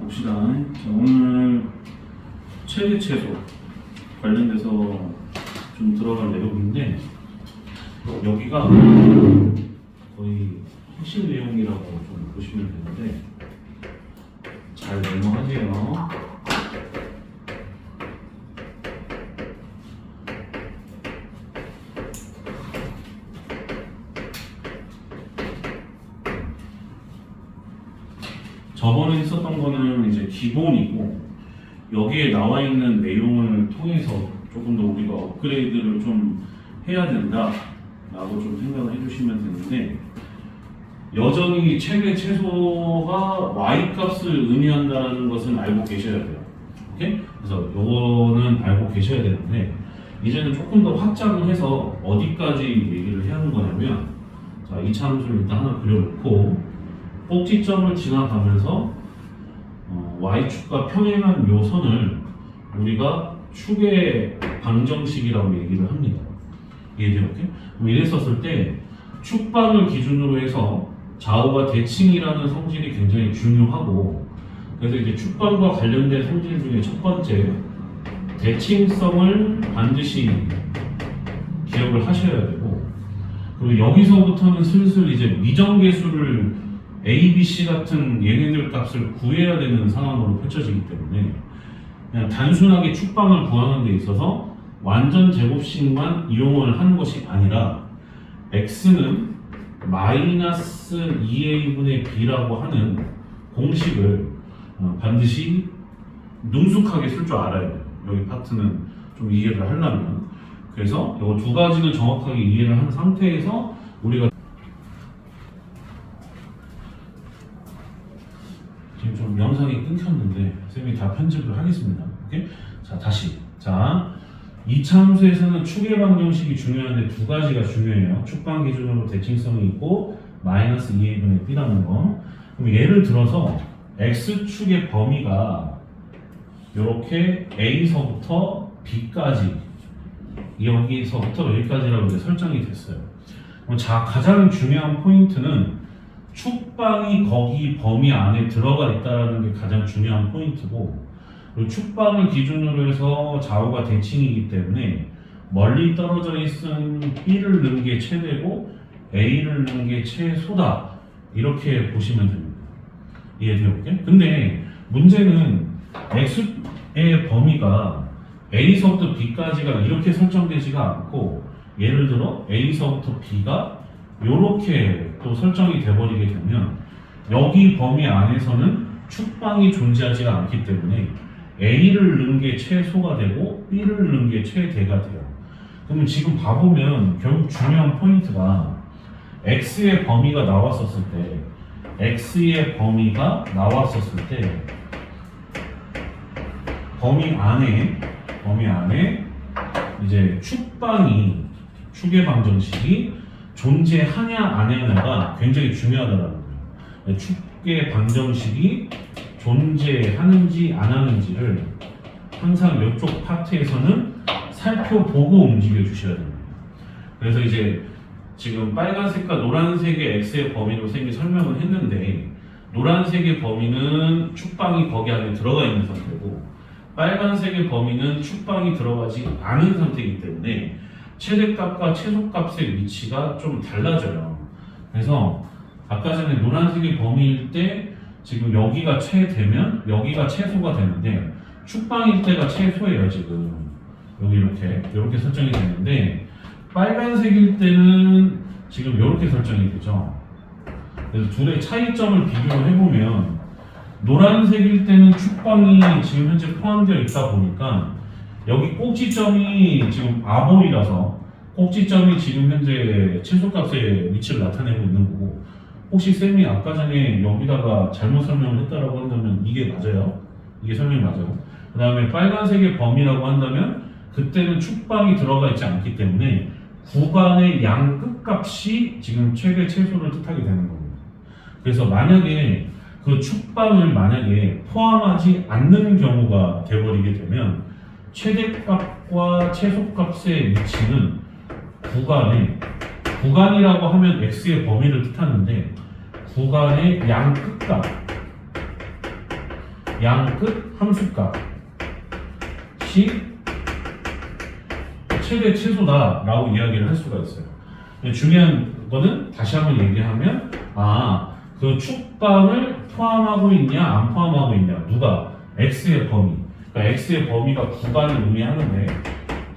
봅시다. 자, 오늘 최대 최소 관련돼서 좀 들어갈 내용인데 여기가 거의 핵심 내용이라고 좀 보시면 되는데 잘 메모하세요. 저번에 했었던 거는 이제 기본이고 여기에 나와 있는 내용을 통해서 조금 더 우리가 업그레이드를 좀 해야 된다 라고 좀 생각을 해주시면 되는데 여전히 최대 최소가 y 값을 의미한다는 것은 알고 계셔야 돼요. 오케이? 그래서 요거는 알고 계셔야 되는데 이제는 조금 더 확장을 해서 어디까지 얘기를 해야 하는 거냐면 자, 이차함수를 일단 하나 그려놓고 꼭지점을 지나가면서 y축과 평행한 요 선을 우리가 축의 방정식이라고 얘기를 합니다. 이해돼요? 그럼 이랬었을 때 축방을 기준으로 해서 좌우가 대칭이라는 성질이 굉장히 중요하고 그래서 이제 축방과 관련된 성질 중에 첫 번째 대칭성을 반드시 기억을 하셔야 되고 그리고 여기서부터는 슬슬 이제 미정계수를 A, B, C 같은 얘네들 값을 구해야 되는 상황으로 펼쳐지기 때문에 그냥 단순하게 축방을 구하는 데 있어서 완전 제곱식만 이용을 하는 것이 아니라 x는 마이너스 2a분의 b라고 하는 공식을 반드시 능숙하게 쓸 줄 알아야 돼요. 여기 파트는 좀 이해를 하려면 그래서 이거 두 가지는 정확하게 이해를 한 상태에서 우리가 지금 좀 영상이 끊겼는데 쌤이 다 편집을 하겠습니다. 오케이? 자 다시 자 이차함수에서는 축의 방정식이 중요한데 두 가지가 중요해요. 축방 기준으로 대칭성이 있고 마이너스 2a분의 b라는 거. 그럼 예를 들어서 x축의 범위가 이렇게 a서부터 b까지 여기서부터 여기까지라고 이제 설정이 됐어요. 그럼 자 가장 중요한 포인트는 축방이 거기 범위 안에 들어가 있다는 게 가장 중요한 포인트고 그리고 축방을 기준으로 해서 좌우가 대칭이기 때문에 멀리 떨어져 있은 B를 넣은 게 최대고 A를 넣은 게 최소다 이렇게 보시면 됩니다. 이해돼요? 근데 문제는 X의 범위가 A서부터 B까지가 이렇게 설정되지가 않고 예를 들어 A서부터 B가 이렇게 또 설정이 돼버리게 되면 여기 범위 안에서는 축방이 존재하지 않기 때문에 A를 넣은 게 최소가 되고 B를 넣은 게 최대가 돼요. 그러면 지금 봐보면 결국 중요한 포인트가 X의 범위가 나왔었을 때 범위 안에 이제 축의 방정식이 존재하냐 안 하냐가 굉장히 중요하다는 거예요. 축의 방정식이 존재하는지 안 하는지를 항상 이쪽 파트에서는 살펴보고 움직여 주셔야 됩니다. 그래서 이제 지금 빨간색과 노란색의 x의 범위로 쌤이 설명을 했는데 노란색의 범위는 축방이 거기 안에 들어가 있는 상태고 빨간색의 범위는 축방이 들어가지 않은 상태이기 때문에 최대값과 최소값의 위치가 좀 달라져요. 그래서 아까 전에 노란색의 범위일 때 지금 여기가 최대면 여기가 최소가 되는데 축방일 때가 최소예요. 지금 여기 이렇게 설정이 되는데 빨간색일 때는 지금 이렇게 설정이 되죠. 그래서 둘의 차이점을 비교를 해보면 노란색일 때는 축방이 지금 현재 포함되어 있다 보니까 여기 꼭지점이 지금 아볼이라서 꼭지점이 지금 현재 최소값의 위치를 나타내고 있는 거고 혹시 쌤이 아까 전에 여기다가 잘못 설명을 했다라고 한다면 이게 맞아요. 이게 설명이 맞아요. 그 다음에 빨간색의 범위라고 한다면 그때는 축방이 들어가 있지 않기 때문에 구간의 양 끝값이 지금 최대 최소를 뜻하게 되는 겁니다. 그래서 만약에 그 축방을 만약에 포함하지 않는 경우가 되어버리게 되면 최대값과 최소값의 위치는 구간이라고 하면 x의 범위를 뜻하는데 구간의 양 끝값 양 끝 함수값이 최대 최소다라고 이야기를 할 수가 있어요. 중요한 거는 다시 한번 얘기하면 그 축방을 포함하고 있냐 안 포함하고 있냐 누가 x의 범위 그러니까 x의 범위가 구간을 의미하는데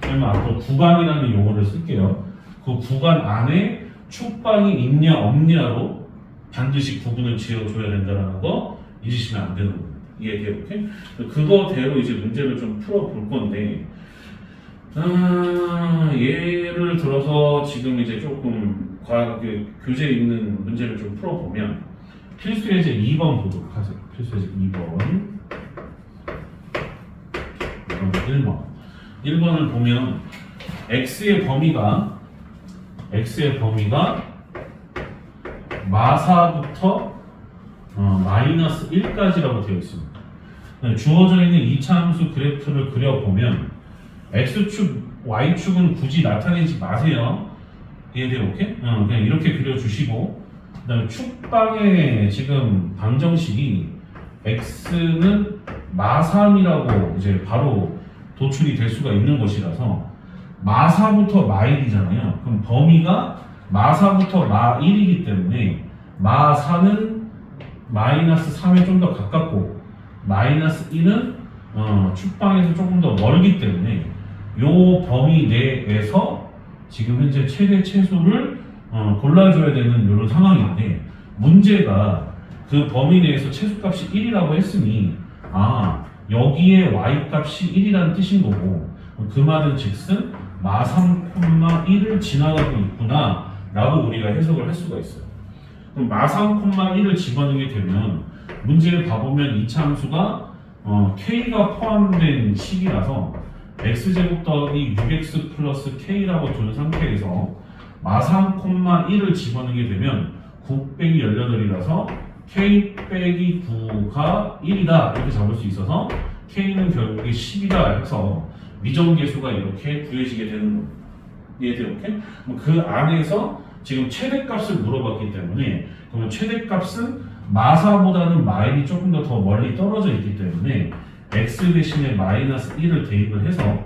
그러면 앞으로 구간이라는 용어를 쓸게요. 그 구간 안에 축방이 있냐 없냐로 반드시 구분을 지어줘야 된다는 거 잊으시면 안 되는 겁니다. 이해돼요? 오케이? 그거대로 이제 문제를 좀 풀어볼 건데 예를 들어서 지금 이제 조금 교재에 있는 문제를 좀 풀어보면 필수예제 2번 보도록 하세요. 필수예제 2번 1번을 보면 x의 범위가 마사부터 마이너스 1까지라고 되어 있습니다. 주어져 있는 2차 함수 그래프를 그려보면 x축, y축은 굳이 나타내지 마세요. 이해돼요? 오케이? 그냥 이렇게 그려주시고 그 다음에 축방의 지금 방정식이 x는 마3이라고 이제 바로 도출이 될 수가 있는 것이라서 마4부터 마1이잖아요. 그럼 범위가 마4부터 마1이기 때문에 마4는 마이너스 3에 좀 더 가깝고 마이너스 1은 축방에서 조금 더 멀기 때문에 요 범위 내에서 지금 현재 최대 최소를 골라줘야 되는 이런 상황인데 문제가 그 범위 내에서 최소값이 1이라고 했으니 여기에 y값이 1이라는 뜻인 거고 그 말은 즉슨 마3,1을 지나가고 있구나 라고 우리가 해석을 할 수가 있어요. 그럼 마3,1을 집어넣게 되면 문제를 봐보면 2차 함수가 k가 포함된 식이라서 x제곱 더하기 6x 플러스 k라고 둔 상태에서 마3,1을 집어넣게 되면 9 빼기 18이라서 k 빼기 9가 1이다 이렇게 잡을 수 있어서 k는 결국에 10이다 해서 미정계수가 이렇게 구해지게 되는 겁니다. 이해돼요? 오케이? 그 안에서 지금 최대값을 물어봤기 때문에 그러면 최대값은 마사보다는 마일이 조금 더 멀리 떨어져 있기 때문에 x 대신에 마이너스 1을 대입을 해서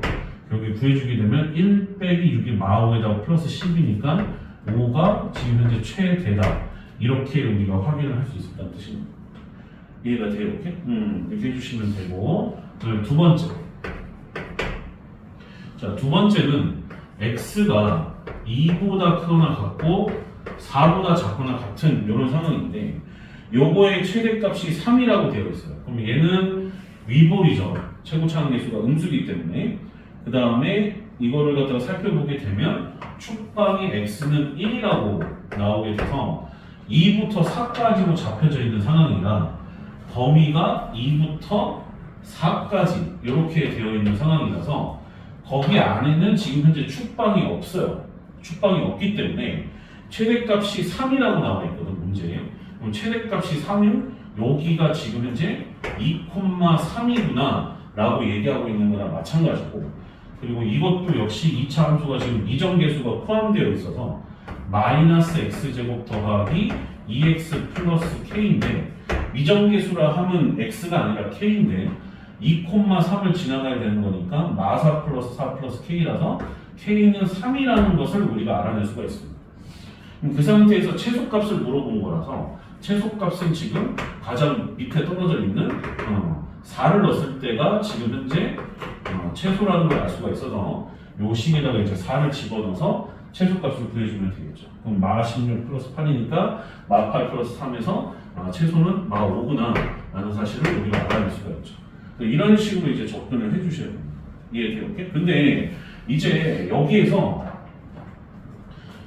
여기 구해주게 되면 1 빼기 6이 마5에다가 플러스 10이니까 5가 지금 현재 최대다 이렇게 우리가 확인을 할 수 있었다는 뜻입니다. 이해가 돼요? 이렇게? 이렇게 해주시면 되고 두 번째 자, 두 번째는 x가 2보다 크거나 같고 4보다 작거나 같은 이런 상황인데 요거의 최대값이 3이라고 되어 있어요. 그럼 얘는 위볼이죠. 최고차항계수가 음수이기 때문에 그 다음에 이거를 갖다가 살펴보게 되면 축방의 x는 1이라고 나오게 돼서 2부터 4까지로 잡혀져 있는 상황이라 범위가 2부터 4까지 이렇게 되어 있는 상황이라서 거기 안에는 지금 현재 축방이 없어요. 축방이 없기 때문에 최대값이 3이라고 나와 있거든 문제에. 그럼 최대값이 3이면 여기가 지금 현재 2,3이구나 라고 얘기하고 있는 거나 마찬가지고 그리고 이것도 역시 2차 함수가 지금 미정계수가 포함되어 있어서 마이너스 x제곱 더하기 2x 플러스 k인데 미정계수라 하면 x가 아니라 k인데 2,3을 지나가야 되는 거니까 마4 플러스 4 플러스 k라서 k는 3이라는 것을 우리가 알아낼 수가 있습니다. 그럼 그 상태에서 최소값을 물어본 거라서 최소값은 지금 가장 밑에 떨어져 있는 4를 넣었을 때가 지금 현재 최소라는 걸 알 수가 있어서 요 식에다가 이제 4를 집어넣어서 최소값을 구해주면 되겠죠. 그럼 마16 플러스 8이니까 마8 플러스 3에서 최소는 마5구나 라는 사실을 우리가 알아낼 수가 있죠. 이런 식으로 이제 접근을 해주셔야 됩니다. 이해돼요? 오케이? 근데 이제 여기에서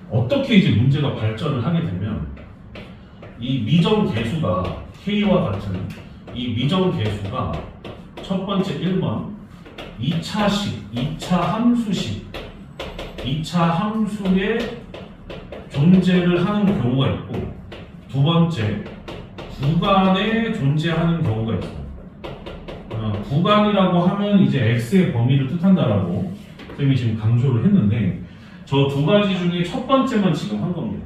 어떻게 이제 문제가 발전을 하게 되면 이 미정계수가 K와 같은 이 미정계수가 첫 번째 1번 2차 함수식 2차 함수의 존재를 하는 경우가 있고 두 번째 구간에 존재하는 경우가 있어요. 구간이라고 하면 이제 x의 범위를 뜻한다라고 쌤이 지금 강조를 했는데 저 두 가지 중에 첫 번째만 지금 한 겁니다.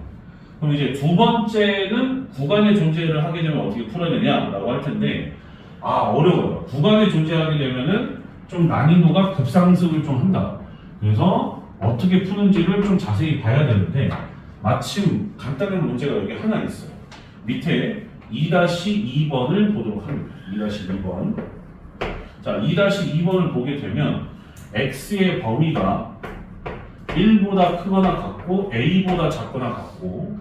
그럼 이제 두 번째는 구간의 존재를 하게 되면 어떻게 풀어야 되냐라고 할 텐데 어려워요. 구간에 존재하게 되면은 좀 난이도가 급상승을 좀 한다. 그래서 어떻게 푸는지를 좀 자세히 봐야 되는데 마침 간단한 문제가 여기 하나 있어요. 밑에 2-2번을 보도록 합니다. 2-2번. 자, 2-2번을 보게 되면 x의 범위가 1보다 크거나 같고 a보다 작거나 같고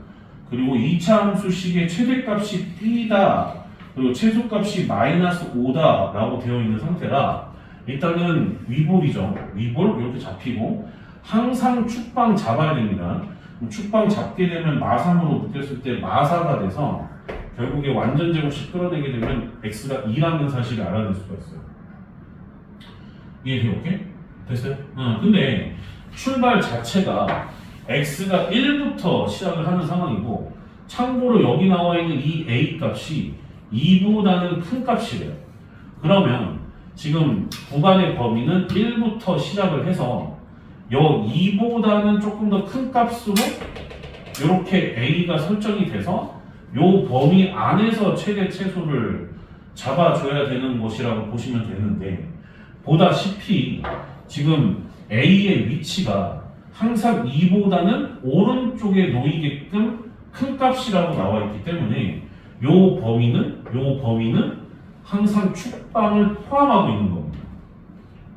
그리고 2차 함수식의 최대값이 b다 그리고 최소값이 -5다 라고 되어 있는 상태라 일단은 위볼이죠. 위볼 이렇게 잡히고 항상 축방 잡아야 됩니다. 축방 잡게 되면 마삼으로 묶였을 때 마사가 돼서 결국에 완전 제곱식 끌어내게 되면 x가 2라는 사실을 알아낼 수가 있어요. 이해돼요? 오케이? 됐어요? 근데 출발 자체가 x가 1부터 시작을 하는 상황이고 참고로 여기 나와 있는 이 a 값이 2보다는 큰 값이래요. 그러면 지금 구간의 범위는 1부터 시작을 해서 요 2보다는 조금 더 큰 값으로 이렇게 a가 설정이 돼서 요 범위 안에서 최대 최소를 잡아줘야 되는 것이라고 보시면 되는데 보다시피 지금 a의 위치가 항상 2보다는 오른쪽에 놓이게끔 큰 값이라고 나와 있기 때문에 요 범위는 항상 축방을 포함하고 있는 겁니다.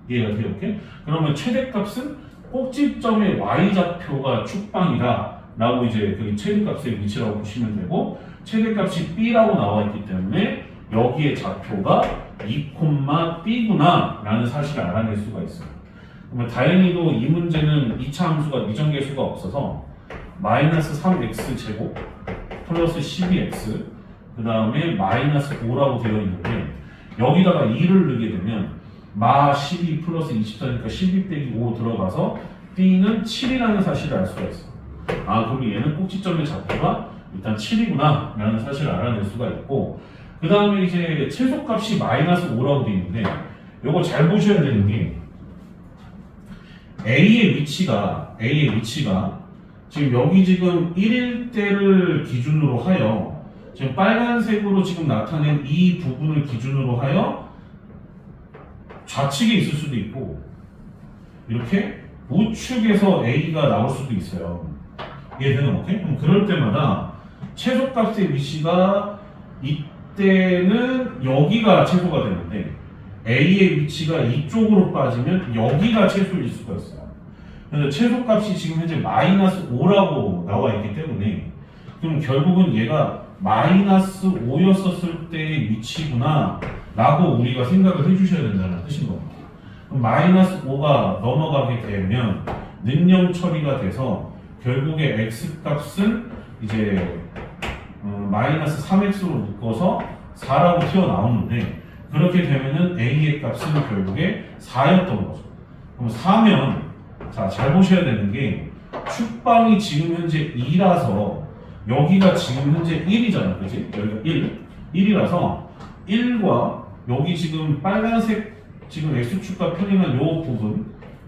이해가 돼요? 오케이? 그러면 최대값은 꼭지점의 y좌표가 축방이다 라고 이제 그 최대값의 위치라고 보시면 되고 최대값이 b라고 나와 있기 때문에 여기에 좌표가 2,b구나 라는 사실을 알아낼 수가 있어요. 그러면 다행히도 이 문제는 2차 함수가 미정계수가 없어서 -3x 제곱 플러스 12x 그 다음에 -5라고 되어 있는데 여기다가 2를 넣게 되면 -12 플러스 24니까 12 빼기 5 들어가서 b는 7이라는 사실을 알 수가 있어. 그럼 얘는 꼭지점의 좌표가 일단 7이구나 라는 사실을 알아낼 수가 있고 그 다음에 이제 최소값이 -5라고 되어 있는데 요거 잘 보셔야 되는 게 A의 위치가 지금 여기 지금 1일 때를 기준으로 하여 지금 빨간색으로 지금 나타낸 이 부분을 기준으로 하여 좌측에 있을 수도 있고 이렇게 우측에서 A가 나올 수도 있어요. 이해되는 오케이? 그럼 그럴 때마다 최소값의 위치가 이때는 여기가 최소가 되는데 A의 위치가 이쪽으로 빠지면 여기가 최소일 수가 있어요. 그래서 최소값이 지금 현재 -5라고 나와 있기 때문에 그럼 결국은 얘가 -5였었을 때의 위치구나 라고 우리가 생각을 해주셔야 된다는 뜻인 겁니다. 그럼 -5가 넘어가게 되면 능령 처리가 돼서 결국에 x값은 이제 -3x로 묶어서 4라고 튀어나오는데 그렇게 되면은 a의 값은 결국에 4였던 거죠. 그럼 4면 잘 보셔야 되는 게 축방이 지금 현재 2라서 여기가 지금 현재 1이잖아. 그치? 여기가 1이라서 1과 여기 지금 빨간색 지금 x축과 평행한 요 부분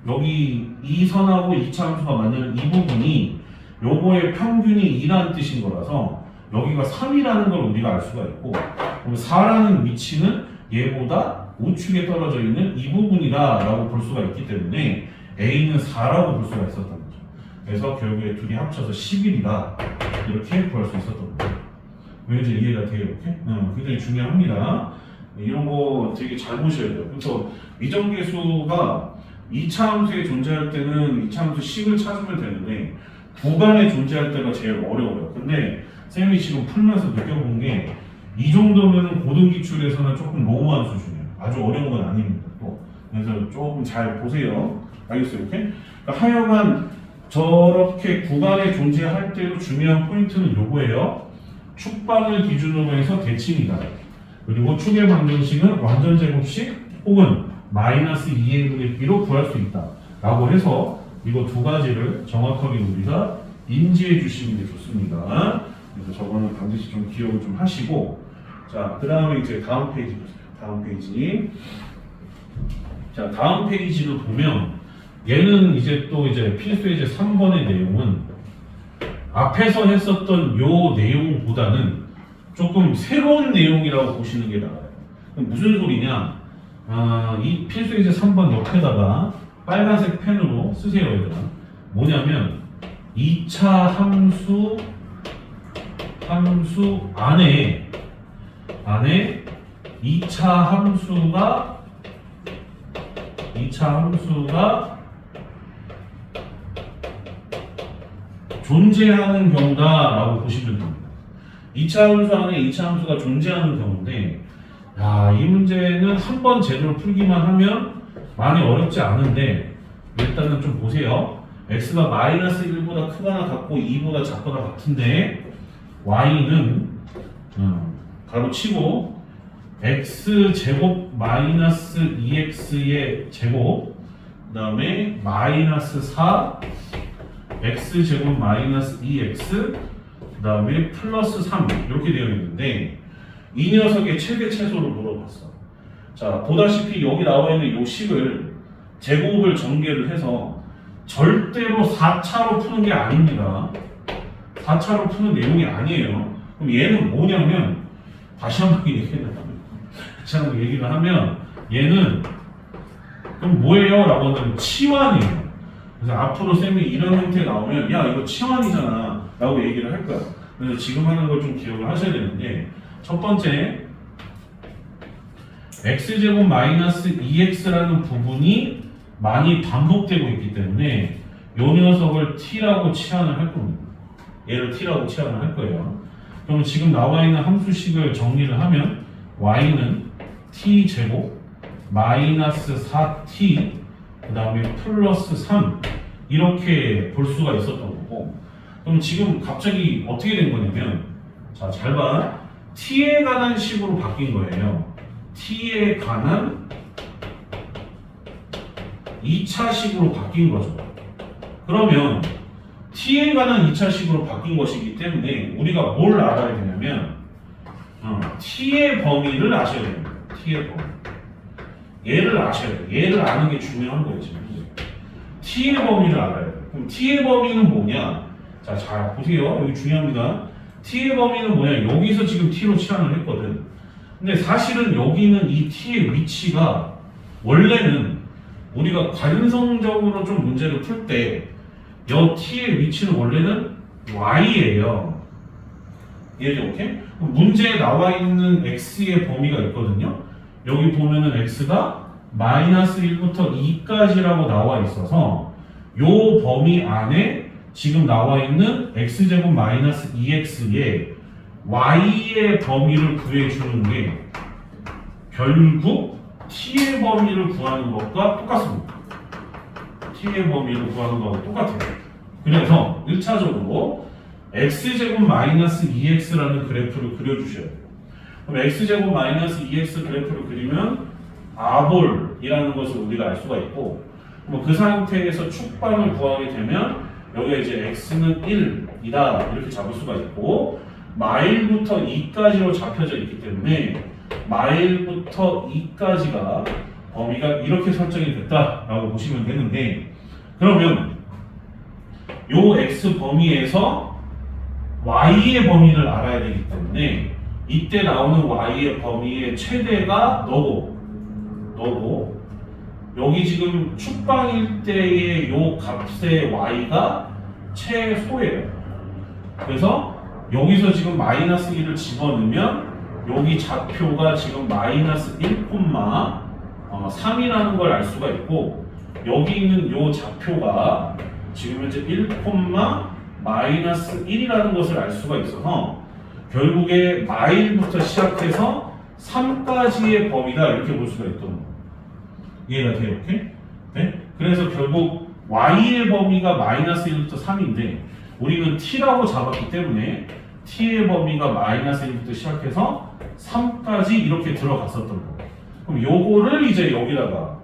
여기 이 선하고 2차 함수가 만드는 이 부분이 요거의 평균이 2라는 뜻인 거라서 여기가 3이라는 걸 우리가 알 수가 있고 그럼 4라는 위치는 얘보다 우측에 떨어져 있는 이 부분이다 라고 볼 수가 있기 때문에 A는 4라고 볼 수가 있었던 거죠. 그래서 결국에 둘이 합쳐서 11이다 이렇게 구할 수 있었던 거죠. 왠지 이해가 돼요? 이렇게? 굉장히 중요합니다. 이런 거 되게 잘 보셔야 돼요. 그래서 미정계수가 2차 함수에 존재할 때는 2차 함수 식을 찾으면 되는데 구간에 존재할 때가 제일 어려워요. 근데 쌤이 지금 풀면서 느껴본 게 이 정도면 고등기출에서는 조금 너무한 수준이에요. 아주 어려운 건 아닙니다. 또. 그래서 조금 잘 보세요. 알겠어요? 이렇게? 그러니까 하여간 저렇게 구간에 존재할 때도 중요한 포인트는 요거예요. 축방을 기준으로 해서 대칭이다. 그리고 축의 방정식은 완전 제곱식 혹은 -2n분의 b로 구할 수 있다. 라고 해서 이거 두 가지를 정확하게 우리가 인지해 주시는 게 좋습니다. 그래서 저거는 반드시 좀 기억을 좀 하시고 자, 그 다음에 이제 다음 페이지 보세요. 다음 페이지. 자, 다음 페이지를 보면 얘는 이제 또 이제 필수예제 3번의 내용은 앞에서 했었던 요 내용보다는 조금 새로운 내용이라고 보시는 게 나아요. 그럼 무슨 소리냐? 이 필수이제 3번 옆에다가 빨간색 펜으로 쓰세요, 얘들아. 뭐냐면 2차 함수 안에 2차 함수가 존재하는 경우다라고 보시면 됩니다. 2차 함수 안에 2차 함수가 존재하는 경우인데, 야, 이 문제는 한 번 제대로 풀기만 하면 많이 어렵지 않은데, 일단은 좀 보세요. x가 마이너스 1보다 크거나 같고 2보다 작거나 같은데 y는 가로 치고 x제곱 마이너스 2x의 제곱, 그 다음에 마이너스 4 x제곱 마이너스 2x, 그 다음에 플러스 3 이렇게 되어 있는데, 이 녀석의 최대 최소를 물어봤어. 자, 보다시피 여기 나와 있는 이 식을 제곱을 전개를 해서 절대로 4차로 푸는 게 아닙니다. 4차로 푸는 내용이 아니에요. 그럼 얘는 뭐냐면, 다시 한번 얘기를 하면 얘는 그럼 뭐예요? 라고 하면 치환이에요. 그래서 앞으로 쌤이 이런 형태 나오면 야, 이거 치환이잖아 라고 얘기를 할 거야. 그래서 지금 하는 걸 좀 기억을 하셔야 되는데, 첫 번째 x제곱 마이너스 2x라는 부분이 많이 반복되고 있기 때문에 이 녀석을 t라고 치환을 할 겁니다. 얘를 t라고 치환을 할 거예요. 그럼 지금 나와 있는 함수식을 정리를 하면 y는 t제곱 마이너스 4t 그 다음에 플러스 3 이렇게 볼 수가 있었던 거고, 그럼 지금 갑자기 어떻게 된 거냐면, 자, 잘 봐. t에 관한 식으로 바뀐 거예요. t에 관한 2차식으로 바뀐 거죠. 그러면 t에 관한 2차식으로 바뀐 것이기 때문에 우리가 뭘 알아야 되냐면 t의 범위를 아셔야 됩니다. t의 범위. 얘를 아셔야 돼요. 얘를 아는 게 중요한 거예요, 지금. t의 범위를 알아야 돼요. 그럼 t의 범위는 뭐냐? 자, 잘 보세요. 여기 중요합니다. t의 범위는 뭐냐? 여기서 지금 t로 치환을 했거든. 근데 사실은 여기는 이 t의 위치가 원래는 우리가 관성적으로 좀 문제를 풀 때 이 t의 위치는 원래는 y예요. 이해죠? 오케이? 문제에 나와 있는 x의 범위가 있거든요. 여기 보면은 x가 마이너스 1부터 2까지라고 나와 있어서 요 범위 안에 지금 나와 있는 x제곱 마이너스 2x의 y의 범위를 구해주는 게 결국 t의 범위를 구하는 것과 똑같습니다. t의 범위를 구하는 것과 똑같아요. 그래서 1차적으로 x제곱 마이너스 2x라는 그래프를 그려주셔야 돼요. 그럼 x제곱 마이너스 2x 그래프를 그리면 아볼이라는 것을 우리가 알 수가 있고, 그 상태에서 축방을 구하게 되면 여기에 이제 x는 1이다 이렇게 잡을 수가 있고, 마일부터 2까지로 잡혀져 있기 때문에 마일부터 2까지가 범위가 이렇게 설정이 됐다라고 보시면 되는데, 그러면 요 x 범위에서 y의 범위를 알아야 되기 때문에 이때 나오는 y의 범위의 최대가 너고 여기 지금 축방일 때의 요 값의 y가 최소예요. 그래서 여기서 지금 마이너스 1을 집어넣으면 여기 좌표가 지금 마이너스 1,3이라는 걸 알 수가 있고, 여기 있는 요 좌표가 지금 현재 1, 마이너스 1이라는 것을 알 수가 있어서 결국에 마일부터 시작해서 3까지의 범위다 이렇게 볼 수가 있던 거예요. 이해가 돼요? 이렇게? 네? 그래서 결국 y의 범위가 마이너스 1부터 3인데 우리는 t라고 잡았기 때문에 t의 범위가 마이너스 1부터 시작해서 3까지 이렇게 들어갔었던 거예요. 그럼 요거를 이제 여기다가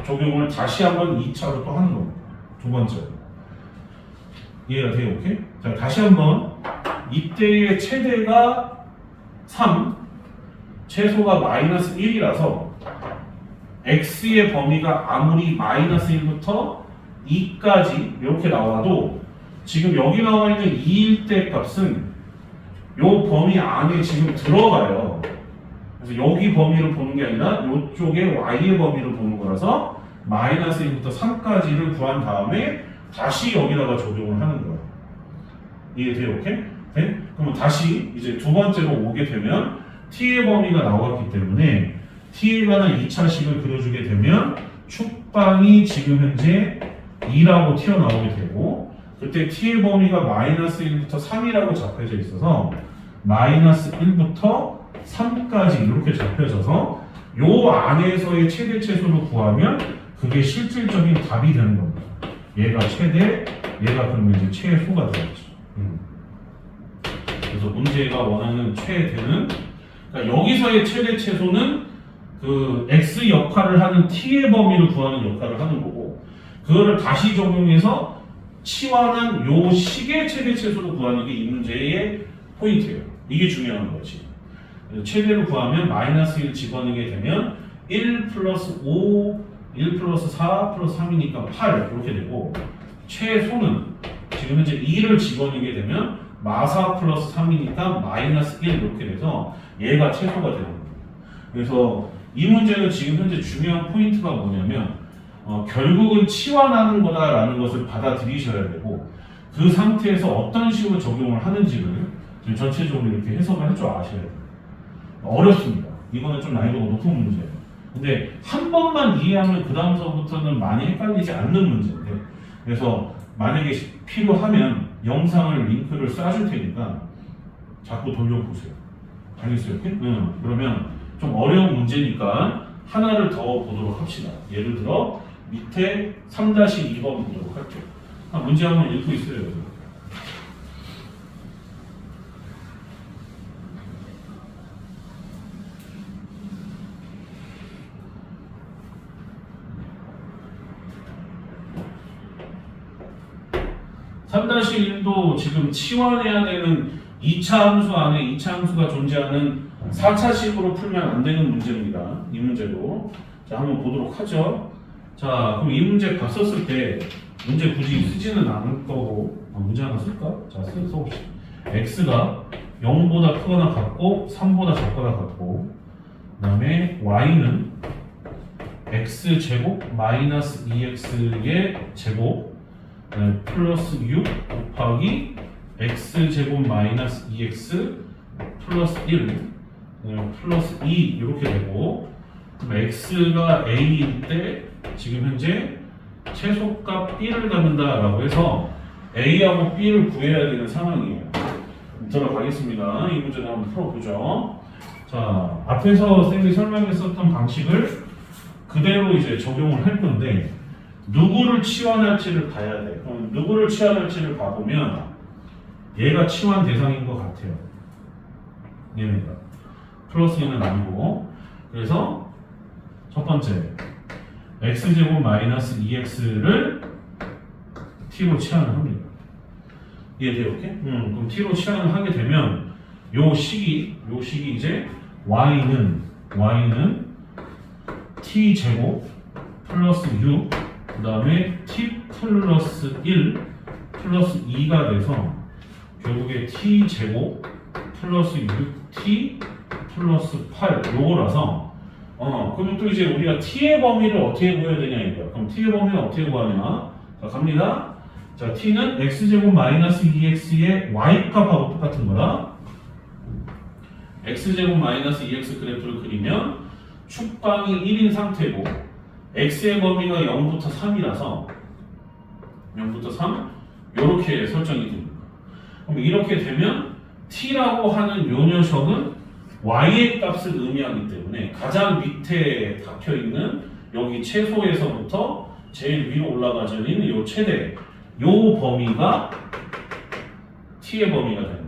적용을 다시 한번 2차로 또 하는 겁니다. 두 번째. 이해가 돼요? 오케이? 자, 다시 한번 이때의 최대가 3, 최소가 마이너스 1이라서 x의 범위가 아무리 마이너스 1부터 2까지 이렇게 나와도 지금 여기 나와 있는 2일 때 값은 요 범위 안에 지금 들어가요. 그래서 여기 범위를 보는 게 아니라 이쪽에 y의 범위를 보는 거라서 마이너스 1부터 3까지를 구한 다음에 다시 여기다가 적용을 하는 거예요. 이해돼요? 오케이? 네? 그러면 다시 이제 두 번째로 오게 되면 t의 범위가 나왔기 때문에 t에 관한 2차식을 그려주게 되면 축방이 지금 현재 2라고 튀어나오게 되고 그때 t의 범위가 마이너스 1부터 3이라고 잡혀져 있어서 마이너스 1부터 3까지 이렇게 잡혀져서 요 안에서의 최대 최소를 구하면 그게 실질적인 답이 되는 겁니다. 얘가 최대, 얘가 그러면 이제 최소가 되겠죠. 그래서 문제가 원하는 최대는 그러니까 여기서의 최대 최소는 그 x 역할을 하는 t의 범위를 구하는 역할을 하는 거고 그거를 다시 적용해서 치환한 요 식의 최대 최소를 구하는 게 이 문제의 포인트예요. 이게 중요한 거지. 최대를 구하면 마이너스 1 집어넣게 되면 1 플러스 5, 1 플러스 4 플러스 3이니까 8 이렇게 되고 최소는 지금 현재 2를 집어넣게 되면 마사 플러스 3이니까 마이너스 1 이렇게 돼서 얘가 최소가 되는 거예요. 그래서 이 문제는 지금 현재 중요한 포인트가 뭐냐면 결국은 치환하는 거다라는 것을 받아들이셔야 되고 그 상태에서 어떤 식으로 적용을 하는지를 좀 전체적으로 이렇게 해석을 할 줄 아셔야 돼요. 어렵습니다. 이거는 좀 난이도가 높은 문제예요. 근데 한 번만 이해하면 그 다음서부터는 많이 헷갈리지 않는 문제인데 그래서 만약에 필요하면 영상을 링크를 쏴줄 테니까 자꾸 돌려보세요. 알겠어요? 그러면 좀 어려운 문제니까 하나를 더 보도록 합시다. 예를 들어 밑에 3-2번 보도록 할게요. 문제 한번 읽고 있어요. 여러분. (3-1도) 지금 치환해야 되는 2차 함수 안에 2차 함수가 존재하는 4차식으로 풀면 안 되는 문제입니다. 이 문제도. 자, 한번 보도록 하죠. 자, 그럼 이 문제 봤었을 때 문제 굳이 쓰지는 않을 거고 문제 하나 쓸까? 자, 써봅시다. x가 0보다 크거나 같고 3보다 작거나 같고 그 다음에 y는 x제곱 마이너스 2x의 제곱 플러스 6 곱하기 x제곱 마이너스 2x 플러스 1 플러스 2 이렇게 되고 그럼 x가 a일 때 지금 현재 최소값 b를 갖는다라고 해서 a하고 b를 구해야 되는 상황이에요. 들어가겠습니다. 이 문제를 한번 풀어보죠. 자, 앞에서 쌤이 설명했었던 방식을 그대로 이제 적용을 할 건데 누구를 치환할지를 봐야 돼. 그럼 누구를 치환할지를 봐보면 얘가 치환 대상인 것 같아요. 얘네가 플러스 1은 아니고 그래서 첫 번째 x제곱 마이너스 2x를 t로 치환을 합니다. 이해돼요? 오케이? 그럼 t로 치환을 하게 되면 요 식이 이제 y는 t제곱 플러스 6 그 다음에 t 플러스 1 플러스 2가 돼서 결국에 t제곱 플러스 6t 플러스 8 요거라서 그럼 또 이제 우리가 t의 범위를 어떻게 구해야 되냐 이거야. 그럼 t의 범위는 어떻게 구하냐? 자, 갑니다. 자, t는 x제곱 마이너스 2x의 y값하고 똑같은 거라 x제곱 마이너스 2x 그래프를 그리면 축방이 1인 상태고 x의 범위가 0부터 3이라서 0부터 3 이렇게 설정이 됩니다. 그럼 이렇게 되면 t라고 하는 요 녀석은 y의 값을 의미하기 때문에 가장 밑에 박혀있는 여기 최소에서부터 제일 위로 올라가자는 요 최대 요 범위가 t의 범위가 됩니다.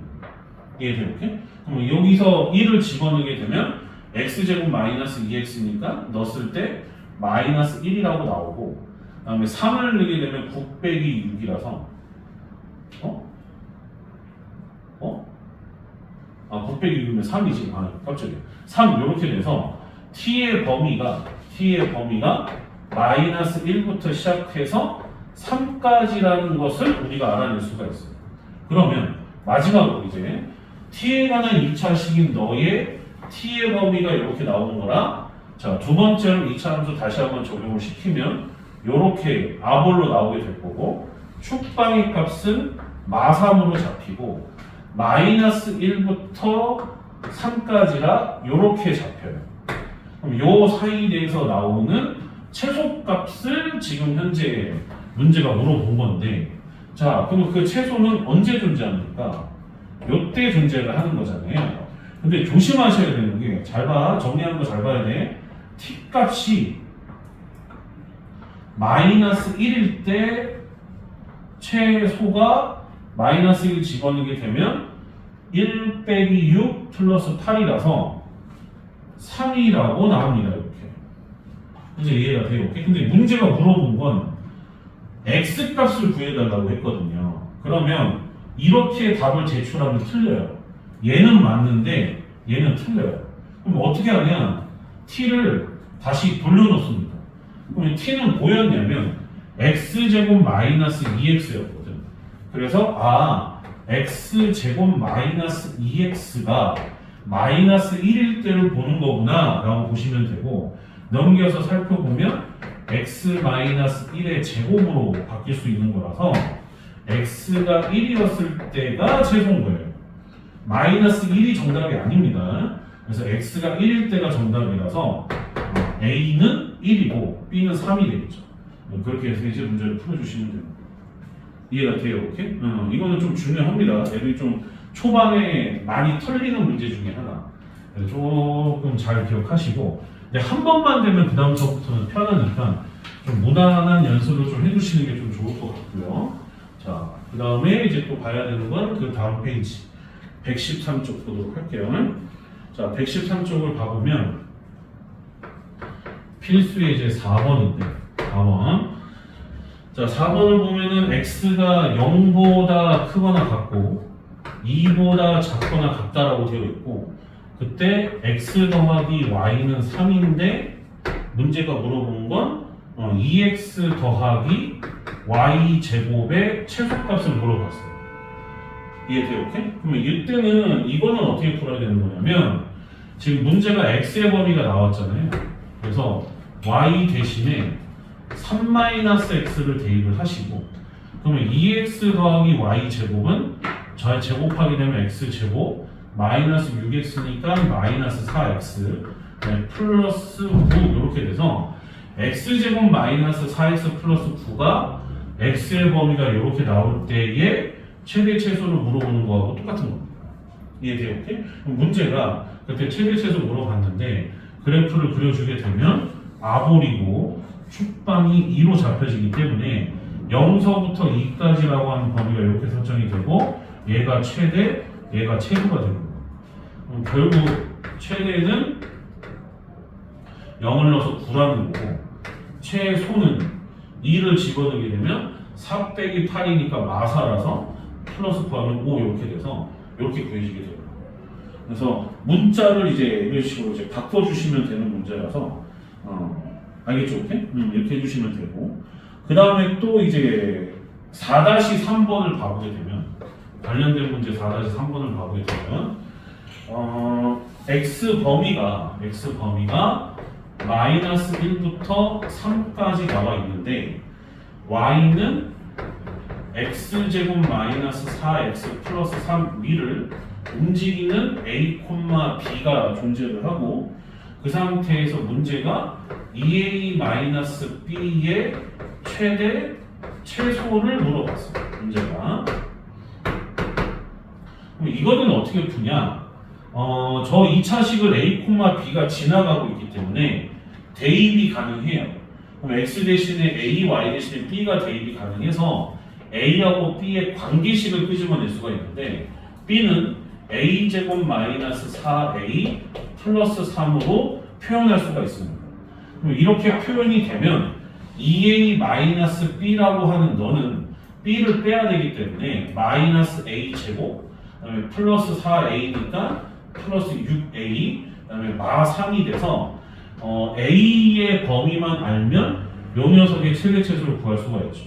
이해돼요? 이렇게? 그럼 여기서 1을 집어넣게 되면 x제곱 마이너스 2x니까 넣었을 때 마이너스 1이라고 나오고 그 다음에 3을 넣게 되면 9 빼기 6이라서 9 빼기 6이면 3이지. 깜짝이야. 3 이렇게 돼서 t의 범위가 마이너스 1부터 시작해서 3까지라는 것을 우리가 알아낼 수가 있어요. 그러면 마지막으로 이제 t에 관한 2차식인 너의 t의 범위가 이렇게 나오는 거라 자, 두 번째로 2차 함수 다시 한번 적용을 시키면 이렇게 아볼로 나오게 될 거고 축방의 값은 마3으로 잡히고 마이너스 1부터 3까지라 이렇게 잡혀요. 그럼 요 사이에서 나오는 최소값을 지금 현재 문제가 물어본 건데 자, 그럼 그 최소는 언제 존재합니까? 요때 존재를 하는 거잖아요. 근데 조심하셔야 되는 게 잘 봐. 정리하는 거 잘 봐야 돼. t 값이 마이너스 1일 때 최소가 마이너스 1 집어넣게 되면 1 빼기 6 플러스 8이라서 3이라고 나옵니다. 이렇게. 이제 이해가 돼요. 근데 문제가 물어본 건 x 값을 구해달라고 했거든요. 그러면 이렇게 답을 제출하면 틀려요. 얘는 맞는데 얘는 틀려요. 그럼 어떻게 하냐? t를 다시 돌려놓습니다. 그러면 t는 뭐였냐면 x제곱 마이너스 2x였거든. 그래서 x제곱 마이너스 2x가 마이너스 1일 때를 보는 거구나 라고 보시면 되고 넘겨서 살펴보면 x 마이너스 1의 제곱으로 바뀔 수 있는 거라서 x가 1이었을 때가 최소인 거예요. 마이너스 1이 정답이 아닙니다. 그래서 x가 1일 때가 정답이라서 a는 1이고 b는 3이 되겠죠. 그렇게 해서 이제 문제를 풀어주시면 됩니다. 이해가 돼요? 오케이? 이거는 좀 중요합니다. 애들이 좀 초반에 많이 털리는 문제 중에 하나. 조금 잘 기억하시고 근데 한 번만 되면 그 다음부터는 편하니까 좀 무난한 연습을 좀 해주시는 게 좀 좋을 것 같고요. 자, 그 다음에 이제 또 봐야 되는 건 그 다음 페이지 113쪽 보도록 할게요. 자, 113쪽을 봐보면 필수의 이제 4번인데 4번. 자, 4번을 보면은 x가 0보다 크거나 같고 2보다 작거나 같다라고 되어 있고 그때 x 더하기 y는 3인데 문제가 물어본 건 2x 더하기 y 제곱의 최소값을 물어봤어요. 이해돼요? 오케이? 그러면 이때는 이거는 어떻게 풀어야 되는 거냐면 지금 문제가 x의 범위가 나왔잖아요. 그래서 y 대신에 3-x를 대입을 하시고 그러면 2x 더하기 y 제곱은 잘 제곱하게 되면 x 제곱 마이너스 6x니까 마이너스 4x 플러스 9 이렇게 돼서 x제곱 마이너스 4x 플러스 9가 x의 범위가 이렇게 나올 때에 최대 최소를 물어보는 거하고 똑같은 겁니다. 이해돼요? 오케이? 그럼 문제가 그때 최대 최소 물어봤는데 그래프를 그려주게 되면 아볼이고 축방이 2로 잡혀지기 때문에 0서부터 2까지라고 하는 범위가 이렇게 설정이 되고 얘가 최대, 얘가 최소가 됩니다. 결국 최대는 0을 넣어서 9라는 거고 최소는 2를 집어넣게 되면 4 빼기 8이니까 마4라서 플러스 9하면 5 이렇게 돼서 이렇게 구해지게 돼요. 그래서 문자를 이제 이런 식으로 이제 바꿔주시면 되는 문제라서 알겠죠? 오케이? 이렇게 해주시면 되고 그 다음에 또 이제 4-3번을 봐보게 되면 관련된 문제 4-3번을 봐보게 되면 x 범위가 마이너스 1부터 3까지 나와 있는데 y는 x제곱 마이너스 4x 플러스 3 위를 움직이는 a, b가 존재를 하고 그 상태에서 문제가 2a-b의 최대 최소를 물어봤어요. 문제가. 그럼 이거는 어떻게 푸냐? 저 2차식을 a, b가 지나가고 있기 때문에 대입이 가능해요. 그럼 x 대신에 a, y 대신에 b가 대입이 가능해서 a하고 b의 관계식을 끄집어낼 수가 있는데 b는 a제곱 마이너스 4a 플러스 3으로 표현할 수가 있습니다. 그럼 이렇게 표현이 되면 2a-b라고 하는 너는 b를 빼야 되기 때문에 마이너스 a 제곱 그다음에 플러스 4a니까 플러스 6a 그다음에 마3이 돼서 a의 범위만 알면 요 녀석의 최대 최소를 구할 수가 있죠.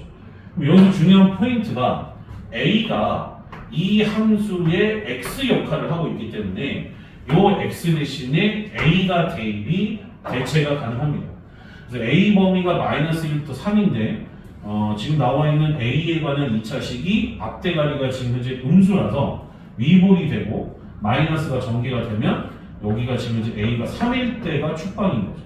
그럼 여기서 중요한 포인트가 a가 이 함수의 x 역할을 하고 있기 때문에 요 x 대신에 a가 대입이 대체가 가능합니다. 그래서 a 범위가 마이너스 1부터 3인데 지금 나와 있는 a에 관한 2차식이 앞대가리가 지금 현재 음수라서 위볼이 되고 마이너스가 전개가 되면 여기가 지금 현재 a가 3일 때가 축방인 거죠.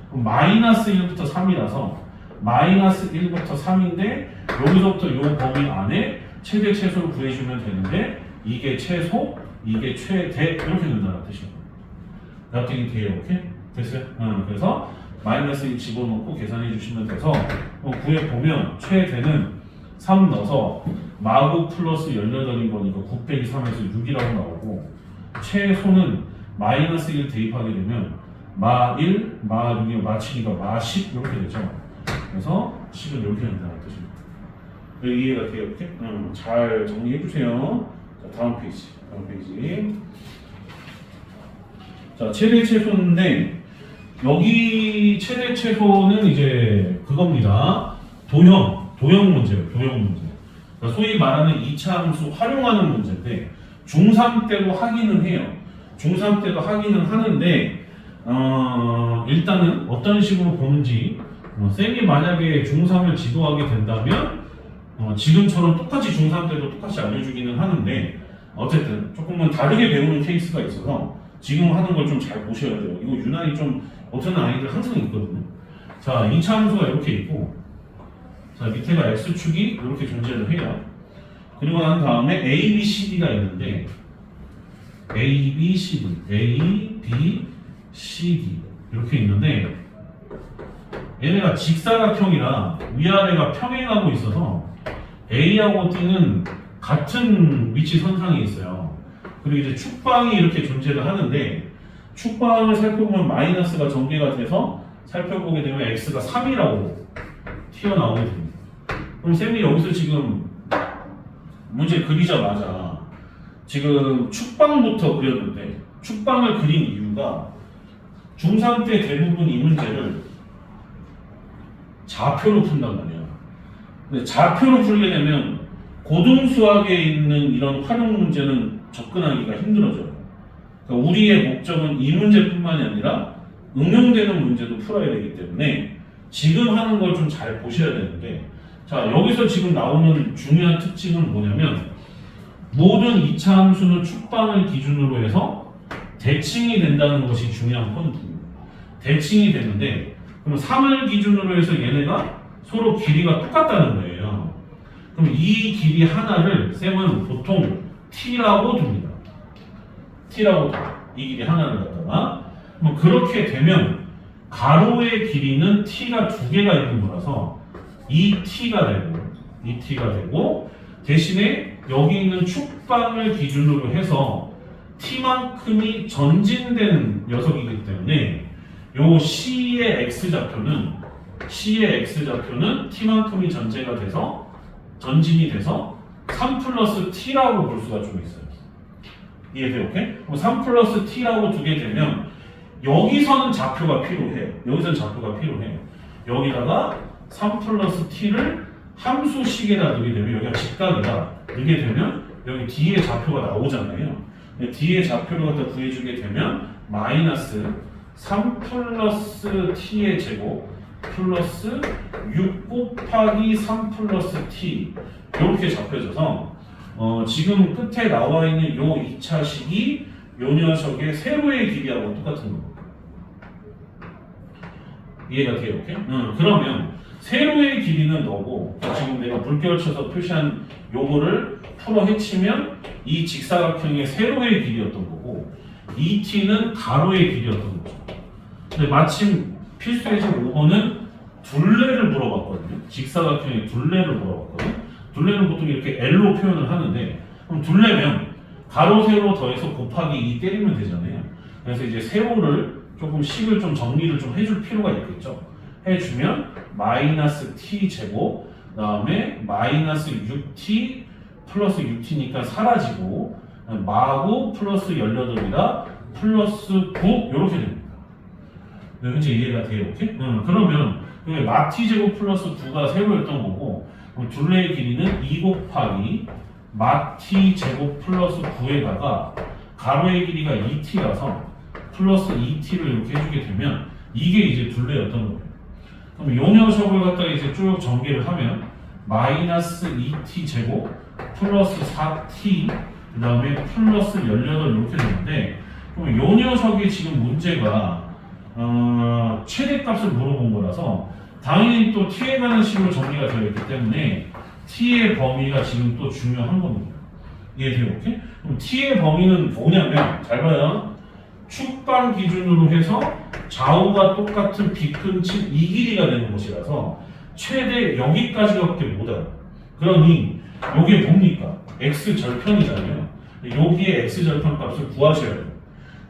그럼 마이너스 1부터 3이라서 마이너스 1부터 3인데 여기서부터 요 범위 안에 최대 최소를 구해주면 되는데 이게 최소, 이게 최대 이렇게 된다는 뜻이에요. 납득이 돼요, 오케이? 됐어요? 그래서 마이너스 1 집어넣고 계산해 주시면 돼서 구해보면 최대는 3 넣어서 마구 플러스 18인 거니까 9 빼기 3에서 6이라고 나오고 최소는 마이너스 1 대입하게 되면 마 1, 마 6이 마 7이가 마 10 이렇게 되죠. 그래서 10은 이렇게 된다는 뜻입니다. 이해가 돼요? 이렇게? 잘 정리해 주세요. 자, 다음 페이지. 자, 최대 최소인데 여기 최대 최소는 이제 그겁니다. 도형 문제예요. 도형 문제. 그러니까 소위 말하는 2차 함수 활용하는 문제인데 중3 때도 하기는 해요. 중3 때도 하기는 하는데 일단은 어떤 식으로 보는지 쌤이 만약에 중3을 지도하게 된다면 지금처럼 똑같이 중3 때도 똑같이 알려주기는 하는데 어쨌든 조금은 다르게 배우는 케이스가 있어서 지금 하는 걸 좀 잘 보셔야 돼요. 이거 유난히 좀 못하는 아이들 항상 있거든요. 자, 2차 함수가 이렇게 있고 자, 밑에가 x축이 이렇게 존재를 해요. 그리고 난 다음에 a, b, c, d가 있는데 a, b, c, d, a, b, c, d 이렇게 있는데 얘네가 직사각형이라 위아래가 평행하고 있어서 A하고 D는 같은 위치 선상에 있어요. 그리고 이제 축방이 이렇게 존재를 하는데 축방을 살펴보면 마이너스가 전개가 돼서 살펴보게 되면 X가 3이라고 튀어나오게 됩니다. 그럼 쌤이 여기서 지금 문제 그리자마자 지금 축방부터 그렸는데 축방을 그린 이유가 중3 때 대부분 이 문제를 좌표로 푼단 말이야. 근데 좌표로 풀게 되면 고등수학에 있는 이런 활용 문제는 접근하기가 힘들어져요. 그러니까 우리의 목적은 이 문제뿐만이 아니라 응용되는 문제도 풀어야 되기 때문에 지금 하는 걸 좀 잘 보셔야 되는데 자, 여기서 지금 나오는 중요한 특징은 뭐냐면 모든 2차 함수는 축방을 기준으로 해서 대칭이 된다는 것이 중요한 포인트입니다. 대칭이 되는데 그럼 3을 기준으로 해서 얘네가 서로 길이가 똑같다는 거예요. 그럼 이 길이 하나를 쌤은 보통 t라고 둡니다. t라고 둬. 이 길이 하나를 갖다가 그럼 그렇게 되면 가로의 길이는 t가 두 개가 있는 거라서 이 t가 되고 대신에 여기 있는 축방을 기준으로 해서 t만큼이 전진된 녀석이기 때문에 요 C의 X좌표는 T만큼이 전진이 돼서 3 플러스 T라고 볼 수가 좀 있어요. 이해돼요? 오케이? 그럼 3 플러스 T라고 두게 되면 여기서는 좌표가 필요해요. 여기다가 3 플러스 T를 함수식에다 넣게 되면 여기가 직각이다. 넣게 되면 여기 뒤에 좌표가 나오잖아요. 뒤에 좌표를 갖다 구해주게 되면 마이너스 3 플러스 t의 제곱 플러스 6 곱하기 3 플러스 t 이렇게 잡혀져서 지금 끝에 나와 있는 요 2차식이 요 녀석의 세로의 길이하고 똑같은 겁니다. 이해가 돼요? 오케이? 그러면 세로의 길이는 너고 지금 내가 물결 쳐서 표시한 요거를 풀어 헤치면 이 직사각형의 세로의 길이였던 거고 이 t는 가로의 길이였던 거죠. 근데 마침 필수의 집 5번은 둘레를 물어봤거든요. 직사각형의 둘레를 물어봤거든요. 둘레는 보통 이렇게 L로 표현을 하는데 그럼 둘레면 가로 세로 더해서 곱하기 2 때리면 되잖아요. 그래서 이제 세로를 조금 식을 좀 정리를 좀 해줄 필요가 있겠죠. 해주면 마이너스 t 제곱 그다음에 마이너스 6t 플러스 6t니까 사라지고 마구 플러스 18이다 플러스 9 이렇게 됩니다. 네, 현재 이해가 돼요? 오케이? 그러면 마 t 제곱 플러스 9가 세로였던 거고 그럼 둘레의 길이는 2 곱하기 마 t 제곱 플러스 9에다가 가로의 길이가 2t라서 플러스 2t를 이렇게 해주게 되면 이게 이제 둘레였던 거예요. 그럼 요 녀석을 갖다가 이제 쭉 전개를 하면 마이너스 2t 제곱 플러스 4t 그 다음에 플러스 18 이렇게 되는데 그럼 요 녀석이 지금 문제가 최대값을 물어본 거라서 당연히 또 t에 관한 식으로 정리가 되어 있기 때문에 t의 범위가 지금 또 중요한 겁니다. 이해돼요? 오케이? 그럼 t의 범위는 뭐냐면 잘 봐요. 축방 기준으로 해서 좌우가 똑같은 비근칭 이 길이가 되는 것이라서 최대 여기까지밖에 못 와요. 그러니 요게 뭡니까? x절편이잖아요. 여기에 x절편 값을 구하셔야 돼요.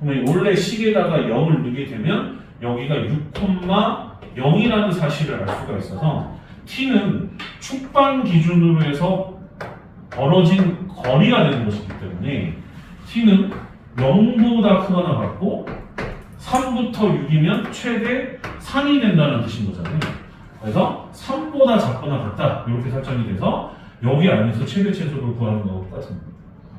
그러면 원래 식에다가 0을 넣게 되면 여기가 6,0이라는 사실을 알 수가 있어서 t는 축방 기준으로 해서 벌어진 거리가 되는 것이기 때문에 t는 0보다 크거나 같고 3부터 6이면 최대 3이 된다는 뜻인 거잖아요. 그래서 3보다 작거나 같다 이렇게 설정이 돼서 여기 안에서 최대 최소를 구하는 거와 똑같습니다.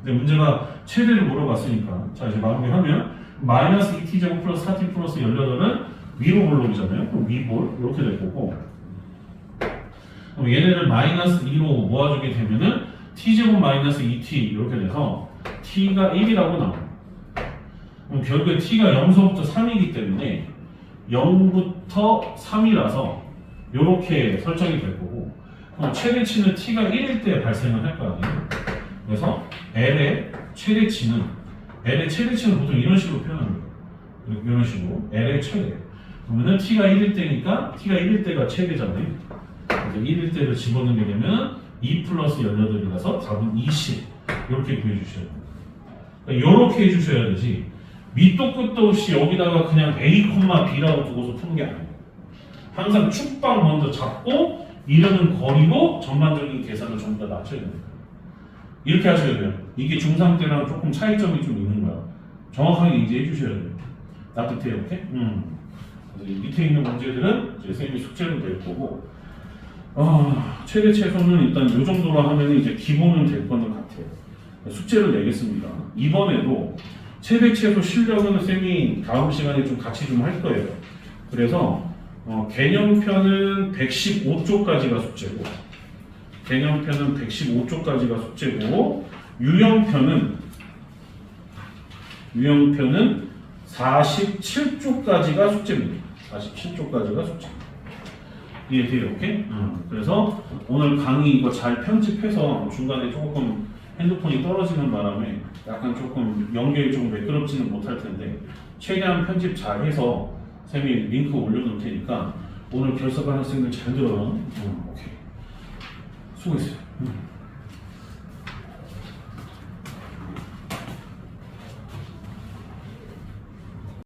근데 문제가 최대를 물어봤으니까 자 이제 마무리하면 마이너스 2t제곱 플러스 4t 플러스 18은 위로 볼록이잖아요. 그럼 위볼 이렇게 될 거고 그럼 얘네를 마이너스 2로 모아주게 되면은 t제곱 마이너스 2t 이렇게 돼서 t가 1이라고 나옵니다. 그럼 결국에 t가 0서부터 3이기 때문에 0부터 3이라서 이렇게 설정이 될 거고 그럼 최대치는 t가 1일 때 발생을 할 거 아니에요. 그래서 l의 최대치는 보통 이런 식으로 표현합니다. 이런 식으로 L의 최대 그러면은 t가 1일 때니까 t가 1일 때가 최대잖아요. 그래서 1일 때를 집어넣게 되면 2 플러스 18이라서 답은 20 이렇게 구해주셔야 됩니다. 그러니까 이렇게 해주셔야 되지 밑도 끝도 없이 여기다가 그냥 A, B라고 두고서 푸는 게 아니에요. 항상 축방 먼저 잡고 이르는 거리로 전반적인 계산을 전부 다 낮춰야 됩니다. 이렇게 하셔야 돼요. 이게 중3 때랑 조금 차이점이 좀 있는 거야. 정확하게 이제 해주셔야 돼요. 납득돼요, 이렇게? 그래서 이 밑에 있는 문제들은 이제 선생님이 숙제로 될 거고, 최대 최소는 일단 이 정도로 하면 이제 기본은 될 거는 같아요. 숙제를 내겠습니다. 이번에도 최대 최소 실력은 선생님이 다음 시간에 좀 같이 좀 할 거예요. 그래서 개념편은 115쪽까지가 숙제고, 개념편은 115쪽까지가 숙제고, 유형편은 47쪽까지가 숙제입니다. 47쪽까지가 숙제. 이해돼요? 오케이? 그래서 오늘 강의 이거 잘 편집해서 중간에 조금 핸드폰이 떨어지는 바람에 약간 조금 연결이 조금 매끄럽지는 못할 텐데 최대한 편집 잘 해서 쌤이 링크 올려놓을 테니까 오늘 결석한 학생들 잘 들어요. 오케이. 수고했어요.